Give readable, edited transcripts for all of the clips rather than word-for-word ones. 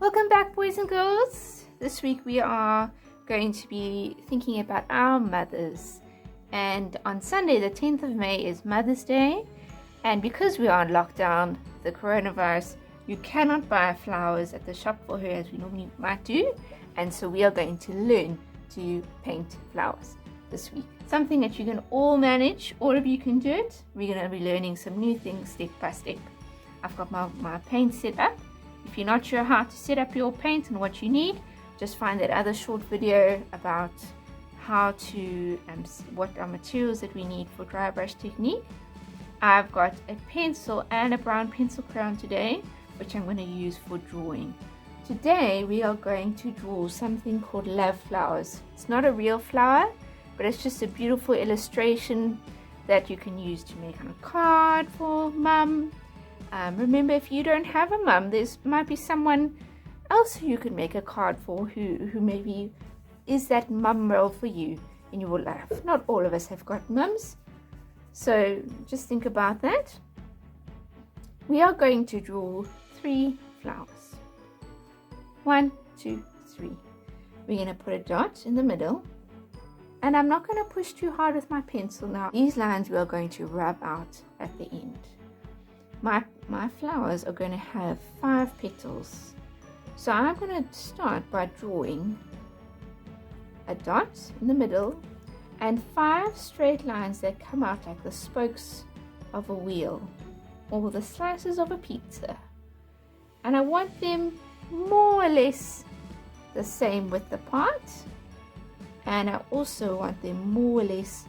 Welcome back, boys and girls. This week we are going to be thinking about our mothers. And on Sunday, the 10th of May, is Mother's Day. And because we are on lockdown, the coronavirus, you cannot buy flowers at the shop for her as we normally might do. And so we are going to learn to paint flowers this week. Something that you can all manage. All of you can do it. We're going to be learning some new things step by step. I've got my paint set up. If you're not sure how to set up your paint and what you need, just find that other short video about how to what are materials that we need for dry brush technique. I've got a pencil and a brown pencil crayon today, which I'm going to use for drawing. Today we are going to draw something called love flowers. It's not a real flower, but it's just a beautiful illustration that you can use to make on a card for mum. Remember, if you don't have a mum, there might be someone else who you could make a card for who maybe is that mum role for you in your life. Not all of us have got mums, so just think about that. We are going to draw 3 flowers. 1, 2, 3. We're going to put a dot in the middle, and I'm not going to push too hard with my pencil now. These lines we are going to rub out at the end. My flowers are going to have 5 petals. So I'm going to start by drawing a dot in the middle and 5 straight lines that come out like the spokes of a wheel or the slices of a pizza. And I want them more or less the same width apart. And I also want them more or less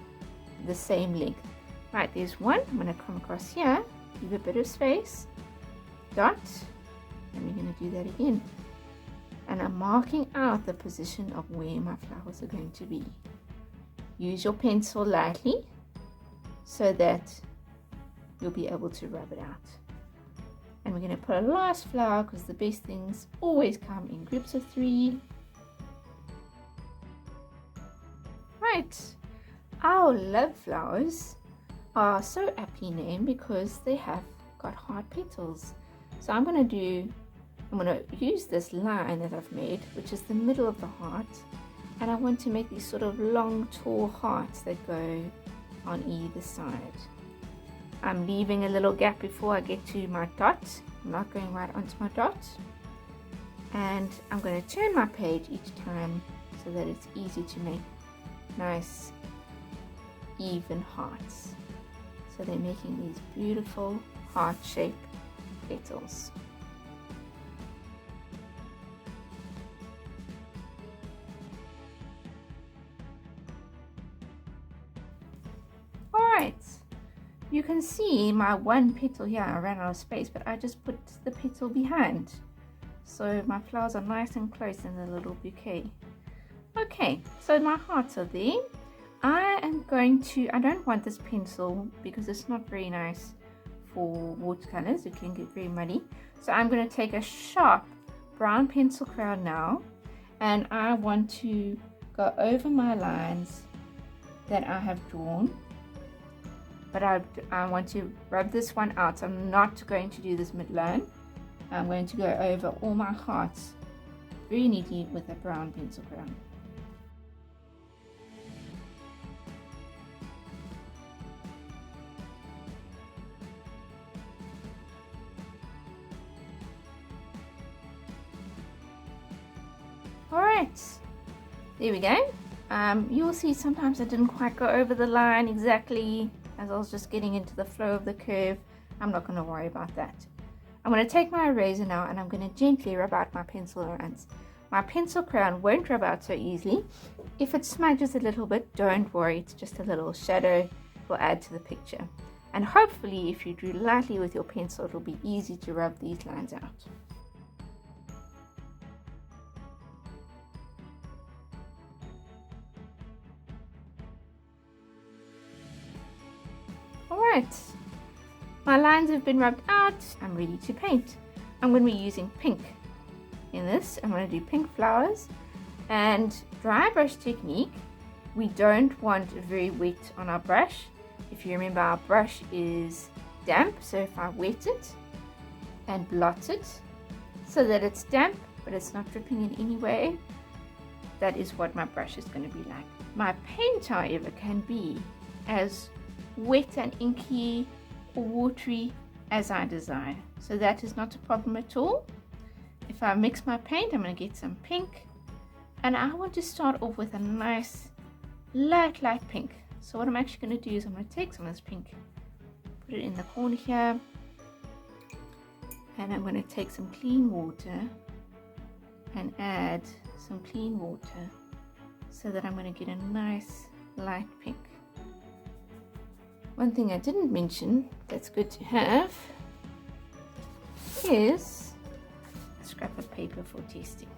the same length. Right, there's one. I'm going to come across here. Leave a bit of space, dot, and we're going to do that again. And I'm marking out the position of where my flowers are going to be. Use your pencil lightly so that you'll be able to rub it out. And we're going to put a last flower because the best things always come in groups of 3. Right, our love flowers are so aptly named because they have got hard petals. So I'm going to use this line that I've made, which is the middle of the heart, and I want to make these sort of long tall hearts that go on either side. I'm leaving a little gap before I get to my dot. I'm not going right onto my dot, and I'm going to turn my page each time so that it's easy to make nice even hearts. So they're making these beautiful heart-shaped petals. Alright, you can see my one petal here. I ran out of space, but I just put the petal behind. So my flowers are nice and close in the little bouquet. Okay, so my hearts are there. I don't want this pencil because it's not very nice for watercolors. It can get very muddy. So I'm going to take a sharp brown pencil crayon now, and I want to go over my lines that I have drawn. But I want to rub this one out. So I'm not going to do this midline. I'm going to go over all my hearts very neatly with a brown pencil crayon. Alright, there we go. You'll see sometimes I didn't quite go over the line exactly as I was just getting into the flow of the curve. I'm not going to worry about that. I'm going to take my eraser now and I'm going to gently rub out my pencil lines. My pencil crayon won't rub out so easily. If it smudges a little bit, don't worry, it's just a little shadow. It will add to the picture. And hopefully if you drew lightly with your pencil, it'll be easy to rub these lines out. Alright, my lines have been rubbed out. I'm ready to paint. I'm going to be using pink in this. I'm going to do pink flowers, and dry brush technique, we don't want very wet on our brush. If you remember, our brush is damp, so if I wet it and blot it so that it's damp but it's not dripping in any way, that is what my brush is going to be like. My paint, however, can be as wet and inky or watery as I desire. So that is not a problem at all. If I mix my paint, I'm going to get some pink. And I want to start off with a nice light pink. So what I'm actually going to do is I'm going to take some of this pink, put it in the corner here. And I'm going to take some clean water and add some clean water so that I'm going to get a nice light pink. One thing I didn't mention that's good to have is a scrap of paper for testing.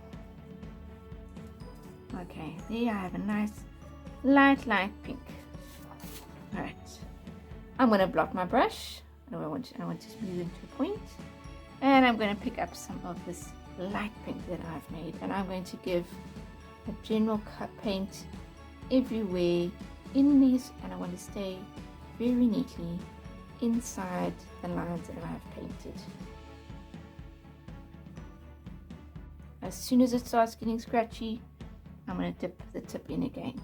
Okay, there I have a nice light pink. Alright, I'm going to blot my brush. I want to smooth it to a point. And I'm going to pick up some of this light pink that I've made, and I'm going to give a general paint everywhere in these, and I want to stay very neatly inside the lines that I have painted. As soon as it starts getting scratchy, I'm going to dip the tip in again.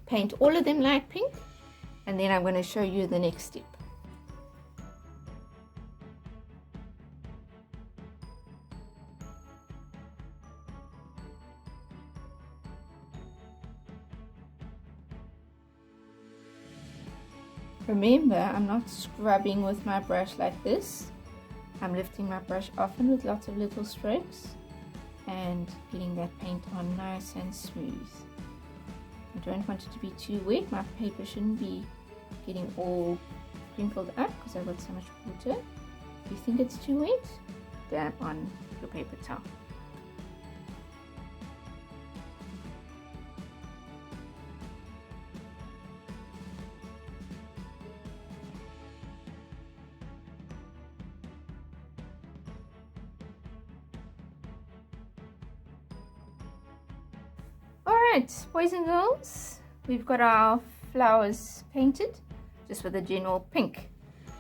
Paint all of them light pink, and then I'm going to show you the next step. Remember, I'm not scrubbing with my brush like this. I'm lifting my brush often with lots of little strokes and getting that paint on nice and smooth. I don't want it to be too wet. My paper shouldn't be getting all crinkled up because I've got so much water. If you think it's too wet, dab on your paper towel. Alright, boys and girls, we've got our flowers painted just with a general pink.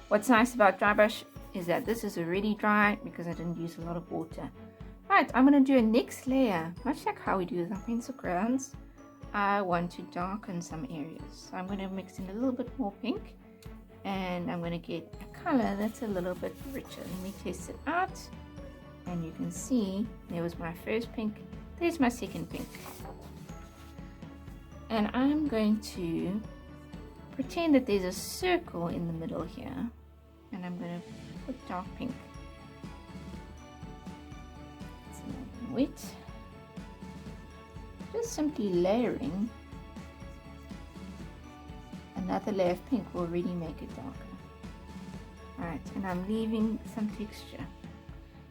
What's nice about dry brush is that this is already dry because I didn't use a lot of water. Right, I'm going to do a next layer, much like how we do with our pencil crayons. I want to darken some areas. So I'm going to mix in a little bit more pink, and I'm going to get a color that's a little bit richer. Let me test it out, and you can see there was my first pink, there's my second pink. And I'm going to pretend that there's a circle in the middle here, and I'm going to put dark pink. It's a little wet. Just simply layering another layer of pink will really make it darker. Alright, and I'm leaving some texture.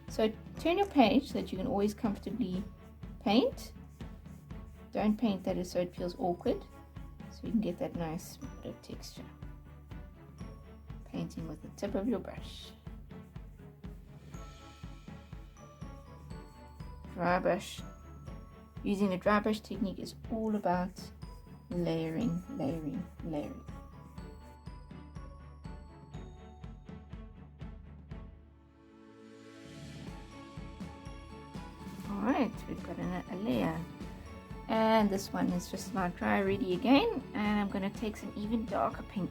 So turn your page so that you can always comfortably paint. Don't paint that so it feels awkward, so you can get that nice bit of texture. Painting with the tip of your brush. Dry brush. Using a dry brush technique is all about layering, layering, layering. Alright, we've got a layer. And this one is just about dry ready again, and I'm going to take some even darker pink.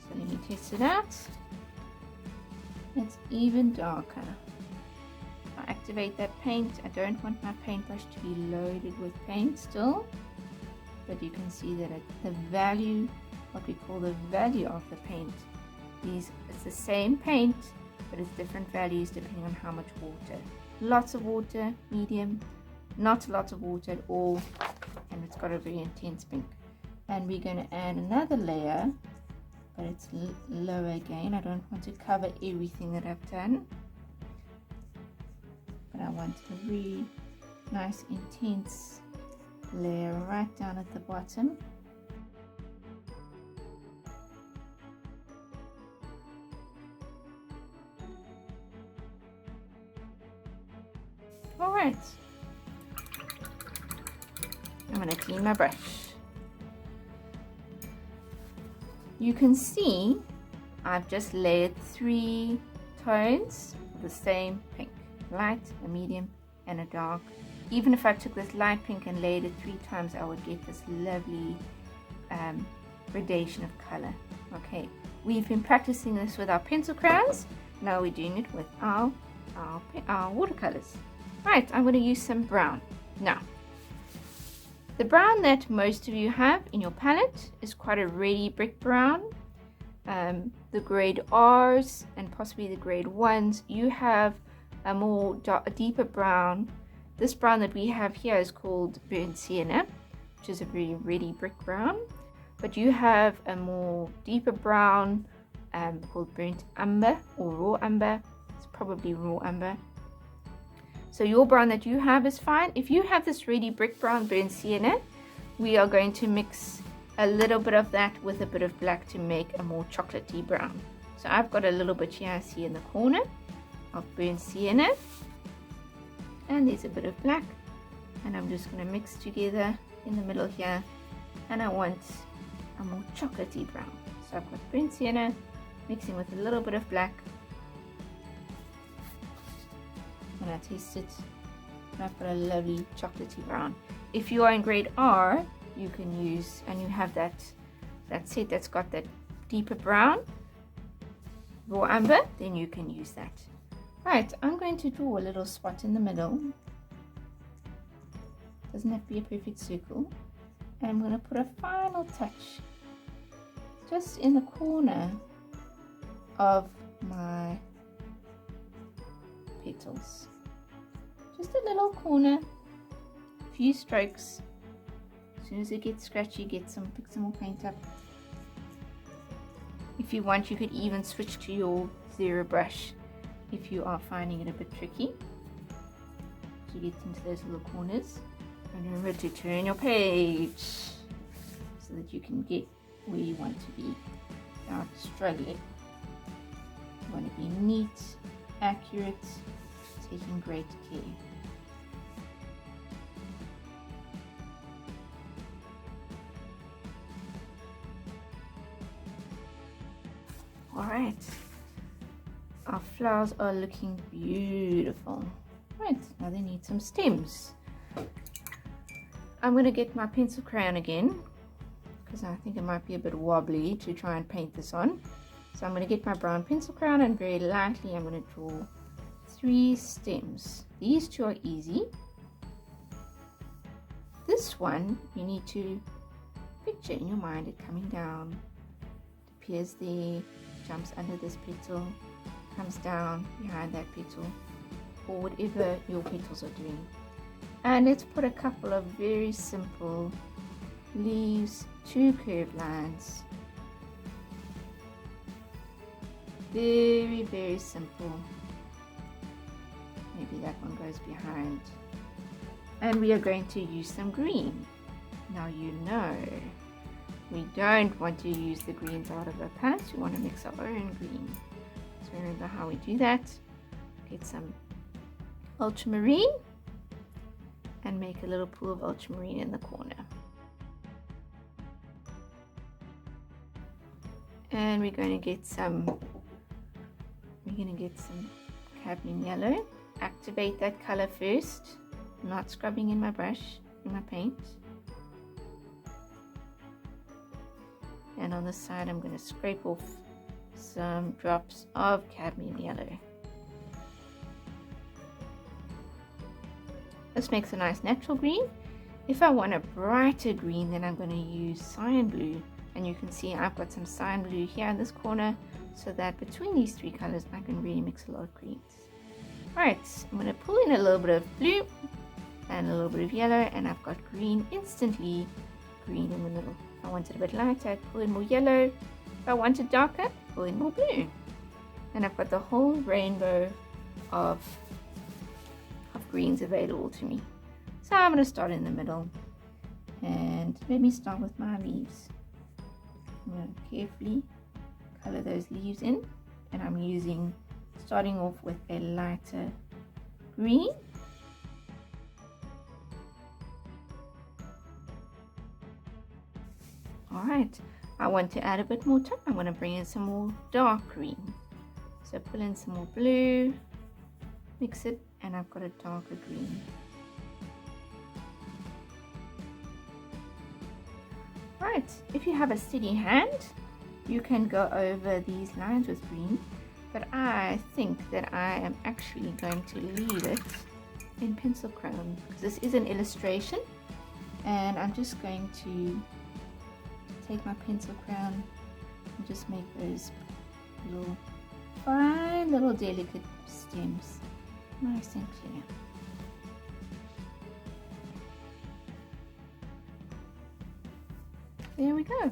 So let me test it out. It's even darker. I activate that paint. I don't want my paintbrush to be loaded with paint still, but you can see that the value, what we call the value of the paint, it's the same paint, but it's different values depending on how much water. Lots of water, medium, not lots of water at all, and it's got a very intense pink. And we're going to add another layer, but it's lower again. I don't want to cover everything that I've done, but I want a really nice intense layer right down at the bottom. Alright, I'm going to clean my brush. You can see I've just layered 3 tones of the same pink, light, a medium, and a dark. Even if I took this light pink and layered it 3 times, I would get this lovely gradation of color. Okay, we've been practicing this with our pencil crayons. Now we're doing it with our watercolors. Right, I'm going to use some brown. Now, the brown that most of you have in your palette is quite a reddy brick brown. The grade R's and possibly the grade 1s, you have a deeper brown. This brown that we have here is called burnt sienna, which is a very reddy brick brown. But you have a more deeper brown called burnt umber or raw umber. It's probably raw umber. So your brown that you have is fine. If you have this reddy brick brown burnt sienna, we are going to mix a little bit of that with a bit of black to make a more chocolatey brown. So I've got a little bit here, I see in the corner, of burnt sienna. And there's a bit of black. And I'm just going to mix together in the middle here. And I want a more chocolatey brown. So I've got burnt sienna mixing with a little bit of black. When I taste it, I've got a lovely chocolatey brown. If you are in grade R, you can use, and you have that set that's got that deeper brown, raw umber, then you can use that. Right, I'm going to draw a little spot in the middle. Doesn't have to be a perfect circle. And I'm going to put a final touch just in the corner of my petals. Just a little corner, a few strokes. As soon as it gets scratchy, pick some more paint up. If you want, you could even switch to your zero brush if you are finding it a bit tricky to get into those little corners. Remember to turn your page so that you can get where you want to be without struggling. You want to be neat, accurate, taking great care. Alright, our flowers are looking beautiful. Right, now they need some stems. I'm going to get my pencil crayon again because I think it might be a bit wobbly to try and paint this on. So I'm going to get my brown pencil crayon and very lightly I'm going to draw 3 stems. These 2 are easy. This one you need to picture in your mind it coming down. It appears there, jumps under this petal, comes down behind that petal, or whatever your petals are doing. And let's put a couple of very simple leaves, 2 curved lines. Very, very simple. Maybe that one goes behind. And we are going to use some green. Now you know, we don't want to use the greens out of the palette. We want to mix our own green. So remember how we do that. Get some ultramarine and make a little pool of ultramarine in the corner. And we're going to get some cadmium yellow. Activate that color first. I'm not scrubbing in my brush, in my paint. And on the side I'm going to scrape off some drops of cadmium yellow. This makes a nice natural green. If I want a brighter green, then I'm going to use cyan blue. And you can see I've got some cyan blue here in this corner, so that between these 3 colors I can really mix a lot of greens. Alright, I'm going to pull in a little bit of blue and a little bit of yellow, and I've got green, instantly green in the middle. If I want it a bit lighter, I'd pull in more yellow. If I want it darker, pull in more blue. And I've got the whole rainbow of greens available to me. So I'm going to start in the middle, and let me start with my leaves. I'm going to carefully color those leaves in, and I'm starting off with a lighter green. Alright, I want to add a bit more tone. I'm going to bring in some more dark green. So pull in some more blue, mix it, and I've got a darker green. Right, if you have a steady hand, you can go over these lines with green, but I think that I am actually going to leave it in pencil crayon because this is an illustration, and I'm just going to take my pencil crayon and just make those little fine little delicate stems nice and clear. There we go.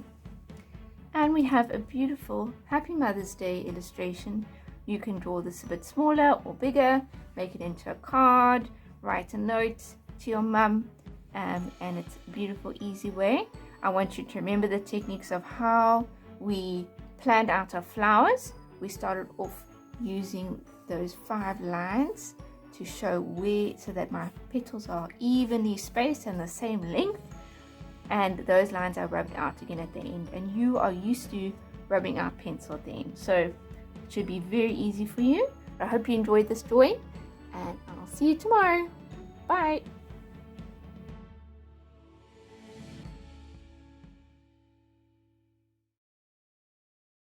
And we have a beautiful Happy Mother's Day illustration. You can draw this a bit smaller or bigger, make it into a card, write a note to your mum, and it's a beautiful, easy way. I want you to remember the techniques of how we planned out our flowers. We started off using those 5 lines to show where, so that my petals are evenly spaced and the same length, and those lines are rubbed out again at the end, and you are used to rubbing out pencil at the end, so it should be very easy for you. I hope you enjoyed this drawing, and I'll see you tomorrow. Bye.